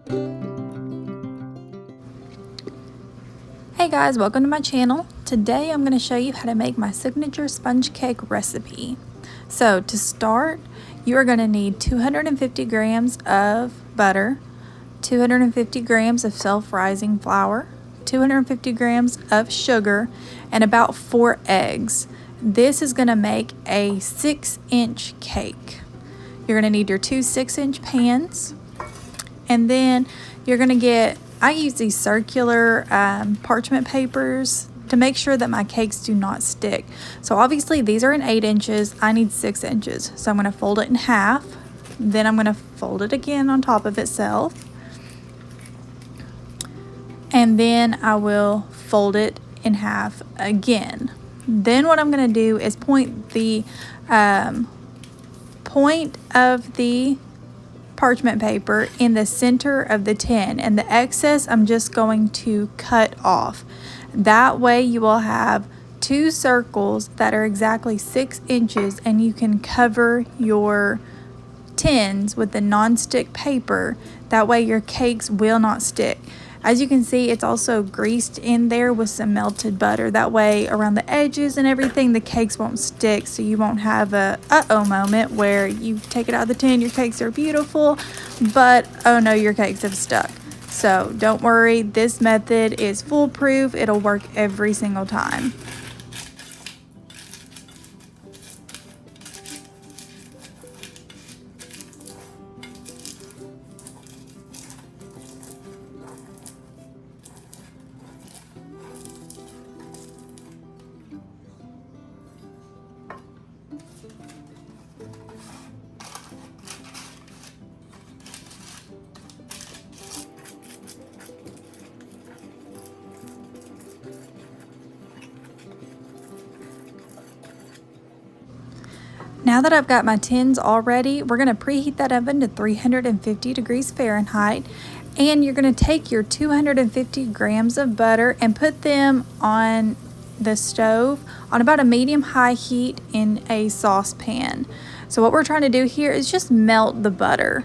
Hey guys, welcome to my channel. Today I'm going to show you how to make my signature sponge cake recipe. So to start, you are going to need 250 grams of butter, 250 grams of self-rising flour, 250 grams of sugar, and about 4 eggs. This is going to make a 6-inch cake. You're going to need your 2 6-inch pans, and then you're going to get, I use these circular parchment papers to make sure that my cakes do not stick. So obviously these are in 8 inches, I need 6 inches. So I'm going to fold it in half, then I'm going to fold it again on top of itself, and then I will fold it in half again. Then what I'm going to do is point the point of the parchment paper in the center of the tin, and the excess I'm just going to cut off. That way you will have 2 circles that are exactly 6 inches, and you can cover your tins with the non-stick paper. That way your cakes will not stick. As you can see, it's also greased in there with some melted butter. That way around the edges and everything, the cakes won't stick, so you won't have a uh-oh moment where you take it out of the tin, your cakes are beautiful, but oh no, your cakes have stuck. So don't worry, this method is foolproof. It'll work every single time. Now that I've got my tins all ready, we're going to preheat that oven to 350 degrees Fahrenheit, and you're going to take your 250 grams of butter and put them on the stove on about a medium-high heat in a saucepan. So what we're trying to do here is just melt the butter.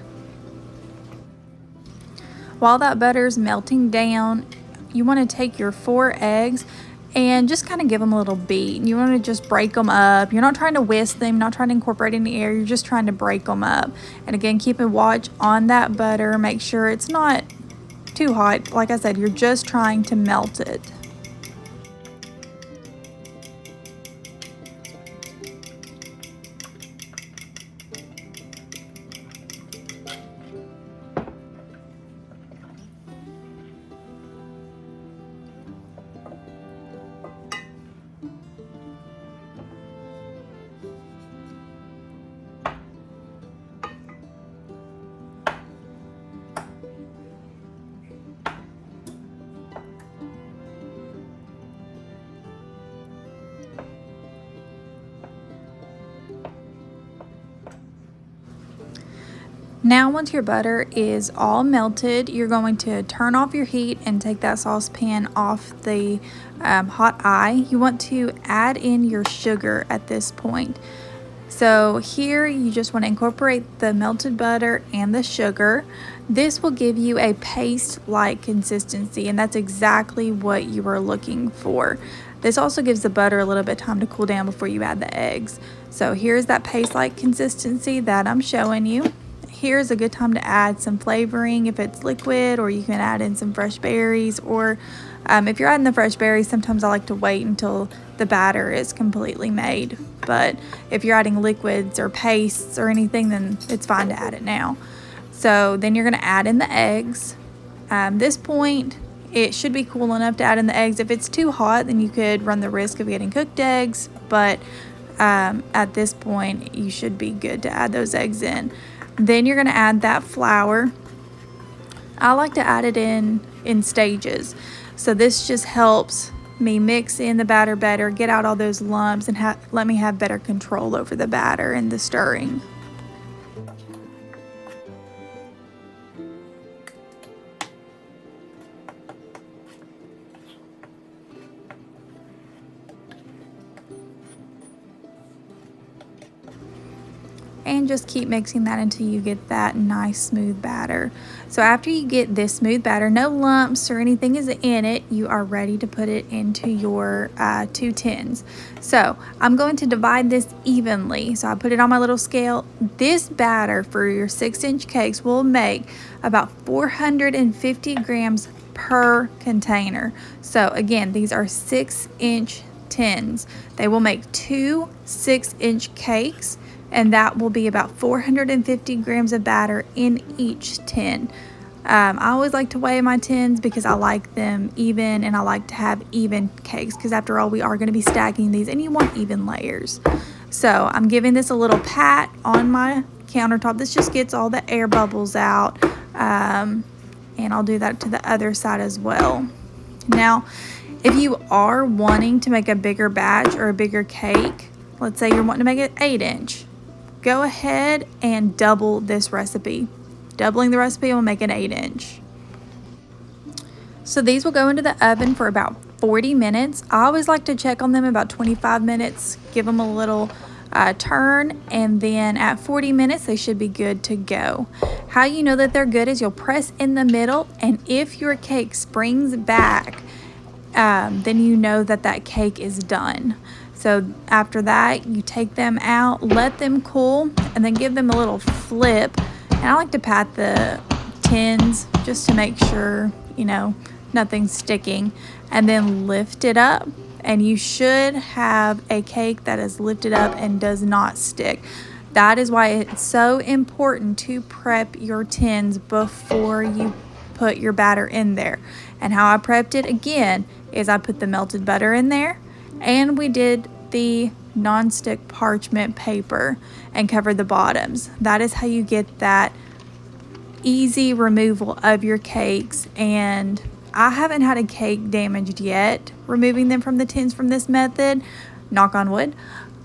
While that butter's melting down, you want to take your 4 eggs and just kind of give them a little beat. You want to just break them up. You're not trying to whisk them, not trying to incorporate any air. You're just trying to break them up. And again, keep a watch on that butter. Make sure it's not too hot. Like I said, you're just trying to melt it. Now once your butter is all melted, you're going to turn off your heat and take that saucepan off the hot eye. You want to add in your sugar at this point. So here you just want to incorporate the melted butter and the sugar. This will give you a paste-like consistency, and that's exactly what you are looking for. This also gives the butter a little bit of time to cool down before you add the eggs. So here's that paste-like consistency that I'm showing you. Here's a good time to add some flavoring if it's liquid, or you can add in some fresh berries, or if you're adding the fresh berries, sometimes I like to wait until the batter is completely made. But if you're adding liquids or pastes or anything, then it's fine to add it now. So then you're going to add in the eggs. This point, it should be cool enough to add in the eggs. If it's too hot, then you could run the risk of getting cooked eggs, but at this point, you should be good to add those eggs in. Then you're going to add that flour. I like to add it in stages. So this just helps me mix in the batter better, get out all those lumps, and let me have better control over the batter and the stirring. and just keep mixing that until you get that nice smooth batter. So after you get this smooth batter, no lumps or anything is in it, you are ready to put it into your 2 tins. So I'm going to divide this evenly. So I put it on my little scale. This batter for your 6-inch cakes will make about 450 grams per container. So again, these are 6-inch tins. They will make 2 6-inch cakes, and that will be about 450 grams of batter in each tin. I always like to weigh my tins because I like them even, and I like to have even cakes because after all, we are going to be stacking these and you want even layers. So I'm giving this a little pat on my countertop. This just gets all the air bubbles out, and I'll do that to the other side as well. Now, if you are wanting to make a bigger batch or a bigger cake, let's say you're wanting to make it 8-inch, go ahead and double this recipe. Doubling the recipe will make an 8-inch. So these will go into the oven for about 40 minutes. I always like to check on them about 25 minutes, give them a little turn, and then at 40 minutes they should be good to go. How you know that they're good is you'll press in the middle, and if your cake springs back, then you know that that cake is done. So after that, you take them out, let them cool, and then give them a little flip. And I like to pat the tins just to make sure, you know, nothing's sticking, and then lift it up. And you should have a cake that is lifted up and does not stick. That is why it's so important to prep your tins before you put your batter in there. And how I prepped it again is I put the melted butter in there, and we did the non-stick parchment paper and covered the bottoms. That is how you get that easy removal of your cakes, and I haven't had a cake damaged yet removing them from the tins from this method, knock on wood.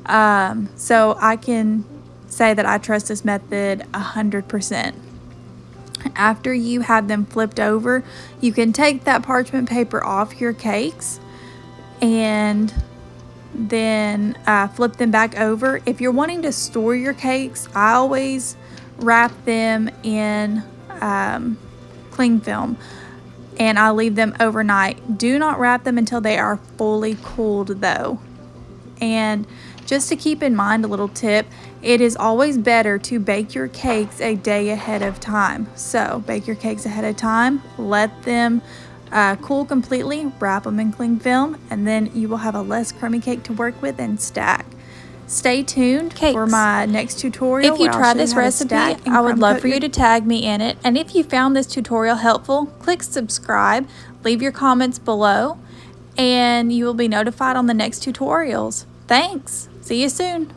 So I can say that I trust this method 100%. After you have them flipped over, you can take that parchment paper off your cakes and then flip them back over. If you're wanting to store your cakes, I always wrap them in cling film and I leave them overnight. Do not wrap them until they are fully cooled though. And just to keep in mind, a little tip, it is always better to bake your cakes a day ahead of time. So bake your cakes ahead of time, let them cool completely, wrap them in cling film, and then you will have a less crummy cake to work with and stack. Stay tuned for my next tutorial. If you try this recipe, I would love for you to tag me in it. And if you found this tutorial helpful, click subscribe, leave your comments below, and you will be notified on the next tutorials. Thanks. See you soon.